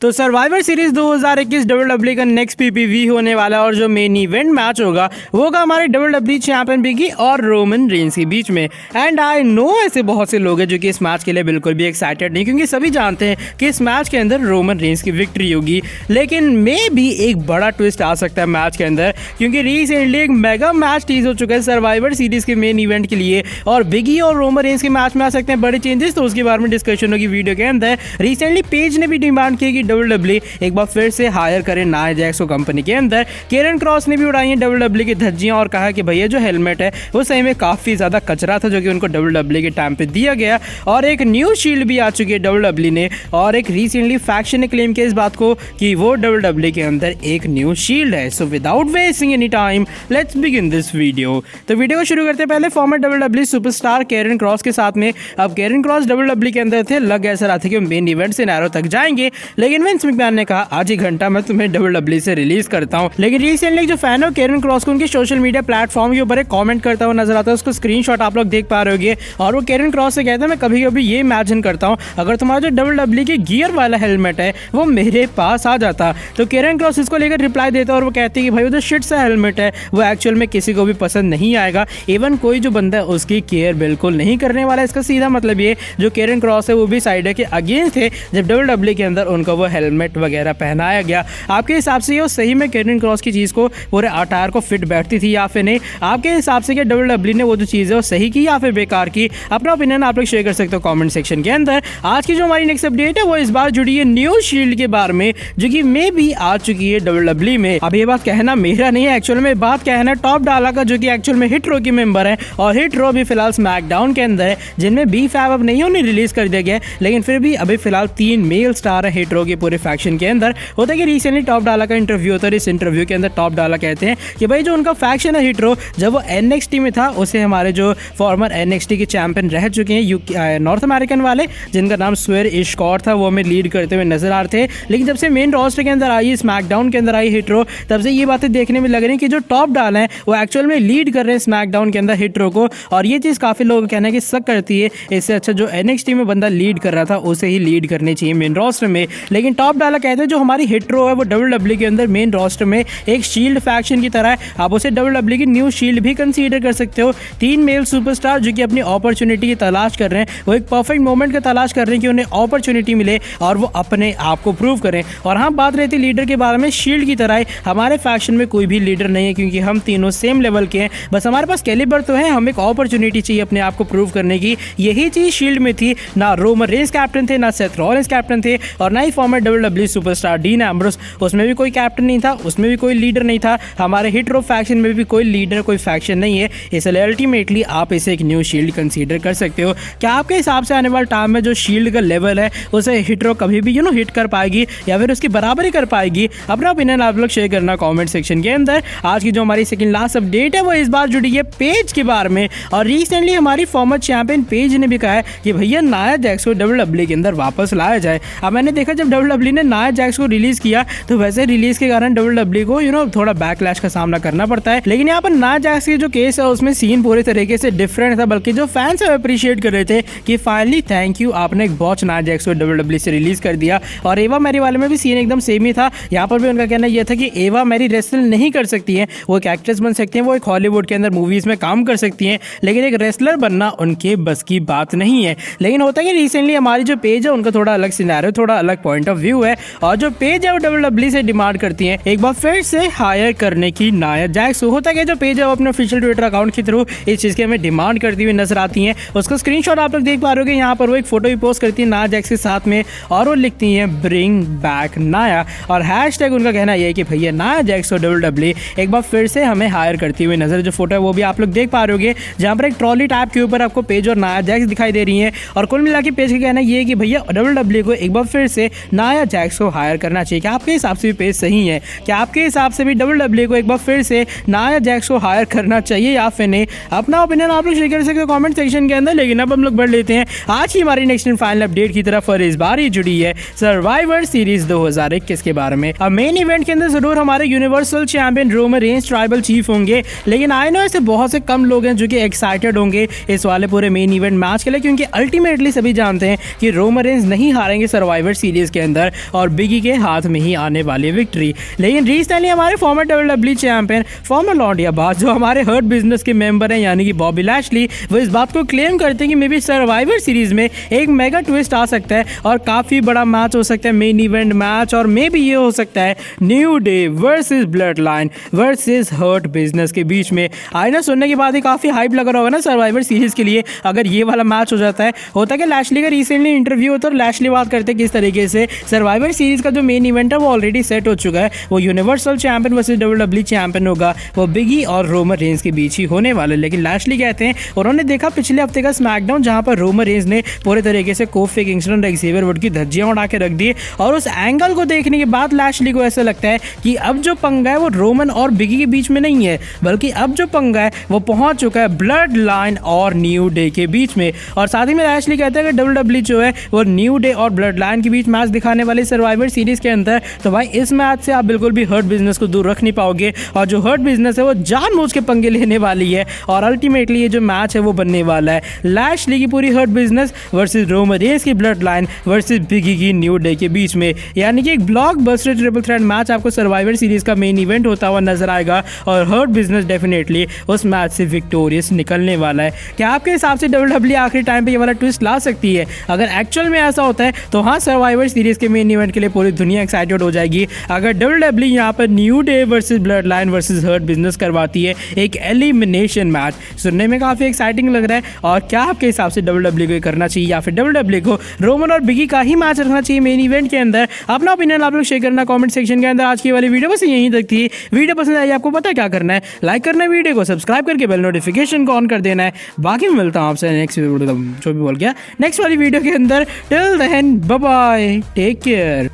तो survivor series 2021 WWE का next PPV होने वाला और जो मेन इवेंट मैच होगा वो होगा हमारे डब्ल्यूडब्ल्यूई चैंपियन बिगी और रोमन रेंस के बीच में। एंड आई नो ऐसे बहुत से लोग हैं जो कि इस मैच के लिए बिल्कुल भी एक्साइटेड नहीं, क्योंकि सभी जानते हैं कि इस मैच के अंदर रोमन रेंस की विक्ट्री होगी। लेकिन मे भी एक बड़ा ट्विस्ट आ सकता है मैच के अंदर, क्योंकि रिसेंटली एक मेगा मैच टीज हो चुका है सर्वाइवर सीरीज के मेन इवेंट के लिए और बिगी और रोमन रेंस के मैच में आ सकते हैं बड़े चेंजेस। तो उसके बारे में डिस्कशन होगी वीडियो के अंदर। रिसेंटली पेज ने भी डिमांड की कि डब्ल्यूडब्ल्यूई एक बार फिर से हायर करें नाया जैक्स को कंपनी के अंदर। केरन क्रॉस ने भी उड़ाई है डब्ल्यूडब्ल्यूई की धज्जियां और कहा कि भैया जो हेलमेट है वो सही में काफी ज्यादा कचरा था जो कि उनको डब्ल्यूडब्ल्यूई के टाइम पे दिया गया। और एक न्यू शील्ड भी आ चुकी है डब्ल्यूडब्ल्यूई ने, और एक रिसेंटली फैक्शन ने क्लेम किया इस बात को कि वो डब्ल्यूडब्ल्यूई के अंदर एक न्यू शील्ड है। So without wasting any time let's begin this video. तो वीडियो को शुरू करते हैं पहले फॉर्मर डब्ल्यूडब्ल्यूई सुपरस्टार केरन क्रॉस के साथ में। अब केरन क्रॉस डब्ल्यूडब्ल्यूई के अंदर थे, लग ऐसा रहा था कि मेन इवेंट से नैरो तक जाएंगे, लेकिन विंस मैकमैन ने कहा आज ही घंटा मैं तुम्हें डब्ल्यूडब्ल्यूई से रिलीज करता हूं। लेकिन रिसेंटली जो फैन है केरन क्रॉस को उनके सोशल मीडिया प्लेटफॉर्म के ऊपर एक कमेंट करता हुआ नजर आता है, उसको स्क्रीनशॉट आप लोग देख पा रहे होंगे। और वो केरन क्रॉस से कहता है मैं कभी कभी ये इमेजिन करता हूं अगर तुम्हारा जो डब्ल्यूडब्ल्यूई के गियर वाला हेलमेट है वो मेरे पास आ जाता। तो केरन क्रॉस इसको लेकर रिप्लाई देता है और वो कहते हैं कि भाई वो जो शिट सा हेलमेट है वो एक्चुअल में किसी को भी पसंद नहीं आएगा, इवन कोई जो बंदा है उसकी केयर बिल्कुल नहीं करने वाला। इसका सीधा मतलब ये जो केरन क्रॉस है वो भी साइड है कि अगेंस्ट थे जब डब्ल्यूडब्ल्यूई के अंदर उनको वो हेलमेट वगैरह पहनाया गया। आपके हिसाब से ये सही में केरन क्रॉस की चीज को पूरे अटायर को फिट बैठती थी या फिर नहीं? आपके हिसाब से क्या डब्ल्यूडब्ल्यूई ने वो जो चीज है वो सही की या फिर बेकार की? अपना ओपिनियन आप लोग शेयर कर सकते हो कमेंट सेक्शन के अंदर। आज की जो हमारी नेक्स्ट अपडेट है वो इस बार जुड़ी है न्यू शील्ड के बारे में जो कि मे भी आ चुकी है डब्ल्यूडब्ल्यूई में। अब ये बात कहना मेरा नहीं है, एक्चुअल में बात कहना है टॉप डाला का जो कि एक्चुअल में हिट रो की मेंबर है और हिट रो भी फिलहाल स्मैकडाउन के अंदर है, जिनमें बी फैब अब नहीं उन्हें रिलीज कर दिया गया, लेकिन फिर भी अभी फिलहाल 3 मेल स्टार है हिट रो के पूरे फैक्शन के अंदर। होता है कि रिसेंटली टॉप डाला का इंटरव्यू होता है, इस इंटरव्यू के अंदर टॉप डाला कहते हैं कि भाई जो उनका फैक्शन है हिट रो जब वो एनएक्सटी में था उसे हमारे जो फॉर्मर एनएक्सटी के चैंपियन रह चुके हैं नॉर्थ अमेरिकन वाले जिनका नाम स्वेर इशकॉट था वो हमें लीड करते हुए नजर आ रहे थे। लेकिन जब से मेन रोस्टर के अंदर आई स्मैकडाउन के अंदर आई हिट रो तब से ये बातें देखने में लग रही है कि जो टॉप डाल है वो एक्चुअल में लीड कर रहे हैं स्मैकडाउन के अंदर हिट रो को, और ये चीज काफी लोगों का कहना है कि शक करती है। इससे अच्छा जो एनएक्सटी में बंदा लीड कर रहा था उसे ही लीड करनी चाहिए मेन रोस्टर में। लेकिन टॉप डाला कहते हैं जो हमारी हिट रो है वो डब्ल्यूडब्ल्यूई के अंदर मेन रोस्टर में एक शील्ड फैक्शन की तरह है, आप उसे डब्ल्यूडब्ल्यूई की न्यू शील्ड भी कंसीडर कर सकते हो। 3 मेल सुपरस्टार जो कि अपनी अपॉर्चुनिटी की तलाश कर रहे हैं, वो एक परफेक्ट मोमेंट का तलाश कर रहे हैं कि उन्हें अपॉर्चुनिटी मिले और वो अपने आप को प्रूव करें। और हाँ, बात रहती लीडर के बारे में, शील्ड की तरह हमारे फैक्शन में कोई भी लीडर नहीं है क्योंकि हम तीनों सेम लेवल के हैं, बस हमारे पास कैलिबर तो है, हमें एक अपॉर्चुनिटी चाहिए अपने आप को प्रूव करने की। यही चीज शील्ड में थी। ना रोमन रेंस कैप्टन थे, ना सेथ रॉलिंस कैप्टन थे, और ना ही former WWE superstar Dean Ambrose, उसमें भी कोई कैप्टन नहीं था, उसमें भी कोई लीडर नहीं था। हमारे हिट रो फैक्शन में भी कोई लीडर कोई फैक्शन नहीं है, इसलिए अल्टीमेटली आप इसे एक न्यू शील्ड कंसीडर कर सकते हो। क्या आपके हिसाब से आने वाले टाइम में जो शील्ड का लेवल है उसे हिट रो कभी भी हिट कर पाएगी या फिर उसकी बराबरी कर पाएगी? अपना ओपिनियन आप लोग शेयर करना कमेंट सेक्शन के अंदर। आज की जो हमारी सेकंड लास्ट अपडेट है वो इस बार जुड़ी है पेज के बारे में, और रिसेंटली हमारी फॉर्मर चैंपियन पेज ने भी कहा है कि भैया नाया जैक्स को डब्ल्यूडब्ल्यूई के अंदर वापस लाया जाए। अब मैंने देखा जब डब्ल्यूडब्ल्यूई ने नाया जैक्स को रिलीज किया तो वैसे रिलीज के कारण डब्ल्यूडब्ल्यूई को थोड़ा बैकलैश का सामना करना पड़ता है, लेकिन यहाँ पर नाया जैक्स की जो केस है उसमें सीन पूरे तरीके से डिफरेंट था, बल्कि जो फैंस है अप्रिशिएट कर रहे थे कि फाइनली थैंक यू आपने एक बॉच नाया जैक्स को डब्ल्यूडब्ल्यूई से रिलीज कर दिया। और एवा मैरी वाले में भी सीन एकदम सेम ही था। यहाँ पर भी उनका कहना यह था कि एवा मैरी रेसलर नहीं कर सकती है, वो एक एक्ट्रेस बन सकती है, वो एक हॉलीवुड के अंदर मूवीज में काम कर सकती हैं, लेकिन एक रेसलर बनना उनके बस की बात नहीं है। लेकिन होता है कि रिसेंटली हमारी जो पेज है उनका थोड़ा अलग सिनेरियो, थोड़ा अलग पॉइंट ऑफ व्यू है, और जो पेज है वो डब्ल्यूडब्ल्यूई से डिमांड करती है एक बार फिर से हायर करने की नाया जैक्स। होता है कि जो पेज है वो अपने ऑफिशियल ट्विटर अकाउंट के थ्रू इस चीज की हमें डिमांड करती हुई नजर आती है। उसका स्क्रीनशॉट आप लोग देख पा रहे हो, यहाँ पर वो एक फोटो भी पोस्ट करती है नाया जैक्स के साथ में, और वो लिखती है ब्रिंग बैक नाया, और हैशटैग उनका कहना यह है कि भैया नाया जैक्स और डब्ल्यूडब्ल्यूई एक बार फिर से हमें हायर करती हुई नजर। जो फोटो है वो भी आप लोग देख पा रहे हो, जहाँ पर एक ट्रॉली टैप के ऊपर आपको पेज और नाया जैक्स दिखाई दे रही है, और कुल मिला के पेज का कहना यह है कि भैया डब्ल्यूडब्ल्यूई को एक बार फिर से नाया जैक्स को हायर करना चाहिए। क्या आपके हिसाब से भी पेज सही है? क्या आपके हिसाब से भी डब्ल्यूडब्ल्यूई को एक बार फिर से नाया जैक्स को हायर करना चाहिए या फिर नहीं? अपना ओपिनियन आप लोग शेयर कर सकते हो कमेंट सेक्शन के अंदर। लेकिन अब हम लोग बढ़ लेते हैं आज की हमारी नेक्स्ट एंड फाइनल अपडेट की तरफ, और इस बार ही जुड़ी है सर्वाइवर सीरीज 2021 के बारे में। अब मेन इवेंट के अंदर जरूर हमारे universal champion Roman Reigns tribal chief होंगे, लेकिन आई नो ऐसे बहुत से कम लोग हैं जो कि एक्साइटेड होंगे इस वाले पूरे मेन इवेंट मैच के लिए, क्योंकि अल्टीमेटली सभी जानते हैं कि रोमन रेंस नहीं हारेंगे सर्वाइवर सीरीज के अंदर। अंदर और बिगी के हाथ में ही आने वाली विक्ट्री। लेकिन रिसेंटली हमारे फॉर्मर WWE चैंपियन, फॉर्मर लौंडियाबाज जो हमारे हर्ट बिजनेस के मेंबर हैं यानी कि बॉबी लैशली, वो इस बात को क्लेम करते हैं कि मे बी सर्वाइवर सीरीज में एक मेगा ट्विस्ट आ सकता है और काफी बड़ा मैच हो सकता है, मेन इवेंट मैच, और मे बी ये हो सकता है New Day versus Bloodline versus Hurt Business के बीच में। आईना सुनने के बाद ही काफी हाइप लग रहा होगा ना सर्वाइवर सीरीज के लिए अगर ये वाला मैच हो जाता है। होता कि लैशली का रिसेंटली इंटरव्यू होता है और लैशली बात करते हैं किस तरीके से सर्वाइवर सीरीज का जो मेन इवेंट है वो ऑलरेडी सेट हो चुका है, वो universal champion versus WWE champion होगा, वो बिगी और रोमन रेंज के बीच ही होने वाला है। लेकिन लैशली कहते हैं उन्होंने देखा पिछले हफ्ते का स्मैकडाउन जहां पर रोमन रेंज ने पूरे तरीके से कोफी किंगस्टन और एक्सेवियर वुड की धज्जियां उड़ा के रख दी, और उस एंगल को देखने के बाद लैशली को ऐसा लगता है कि अब जो पंगा है वो रोमन और बिगी के बीच में नहीं है, बल्कि अब जो पंगा है वो पहुंच चुका है ब्लड लाइन और न्यू डे के बीच में। और साथ ही में लैशली कहते हैं कि WWE जो है वो न्यू डे और ब्लड लाइन के बीच मैच दिखाने वाले सर्वाइवर सीरीज के अंदर, तो भाई इस मैच से आप बिल्कुल भी हर्ट बिजनेस को दूर रख नहीं पाओगे, और जो हर्ट बिजनेस है वो जानबूझ के पंगे लेने वाली है, और अल्टीमेटली ये जो मैच है वो बनने वाला है लैशली की पूरी Hurt Business versus Roman Reigns की ब्लड लाइन वर्सेस बिगी की न्यू डे के बीच में। यानी कि एक ब्लॉकबस्टर ट्रिपल थ्रेट मैच आपको सर्वाइवर सीरीज का मेन इवेंट होता हुआ नजर आएगा, और हर्ट बिजनेस डेफिनेटली उस मैच से विक्टोरियस निकलने वाला है। क्या आपके हिसाब से WWE आखिरी टाइम पे ये वाला ट्विस्ट ला सकती है? अगर एक्चुअल में ऐसा होता है तो हाँ, सर्वाइवर सीरीज के मेन इवेंट के लिए पूरी दुनिया एक्साइटेड हो जाएगी। अगर WWE यहाँ पर New Day versus Bloodline versus Hurt Business करवाती है एक एलिमिनेशन मैच, सुनने में काफी एक्साइटिंग लग रहा है। और क्या आपके हिसाब से WWE को करना चाहिए या फिर WWE को रोमन और बिगी का ही मैच रखना चाहिए मेन इवेंट के अंदर? अपना ओपिनियन आप लोग शेयर करना कमेंट सेक्शन के अंदर। आज की वाली वीडियो बस यहीं तक थी। वीडियो पसंद आई आपको पता है क्या करना है, लाइक करना है, वीडियो को सब्सक्राइब करके बेल नोटिफिकेशन को ऑन कर देना है। बाकी मैं मिलता हूँ आपसे नेक्स्ट वीडियो, जो भी बोल गया नेक्स्ट वाली वीडियो के अंदर। Till then bye bye, take care.